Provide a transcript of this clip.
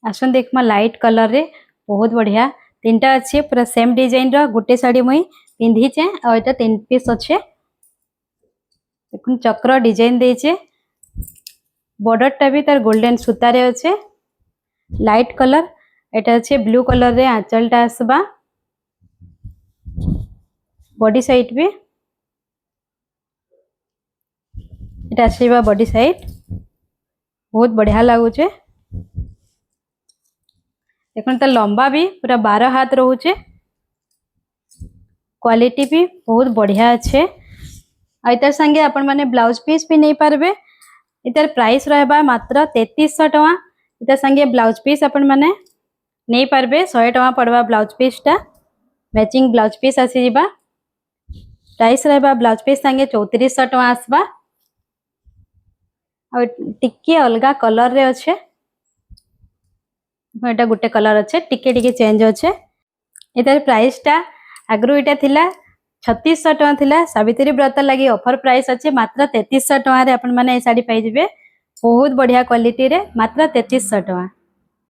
आसन देखमा light colour रे बहुत बढ़िया तीनटा अच्छे पूरा सेम डिजाइन रो गुटे साड़ी मुई पिंधी चे और एटा 3 पीस अच्छे देखुन चक्र डिजाइन देचे बॉर्डर टा भी तार गोल्डन सूता रे अच्छे लाइट कलर एटा अच्छे ब्लू कलर रे आंचल टा आसबा बॉडी साइड भी एटा आसीबा बॉडी साइड बहुत बढ़िया लागुचे देखो तो लंबा भी पूरा 12 हाथ रोचे क्वालिटी भी बहुत बढ़िया अच्छे इतार संगे आपण माने ब्लाउज पीस भी नहीं पारबे इतार प्राइस रहबा मात्र 3300 टका इतार संगे ब्लाउज पीस आपण माने नहीं पारबे 100 टका पड़वा ब्लाउज पीस टा मैचिंग ब्लाउज पीस आसी जिबा प्राइस रहबा ब्लाउज पीस संगे 3400 टका आसबा और टिके अलगा कलर रे अच्छे एटा गुटे कलर अच्छे टिके टिके चेंज अच्छे इतार प्राइस टा आगरू इटा थिला 3600 टका थिला सावित्री व्रत लगी ऑफर प्राइस अच्छे मात्र 3300 टका रे आपण माने ए साड़ी पाई जिबे बहुत बढ़िया क्वालिटी रे मात्र 3300 टका।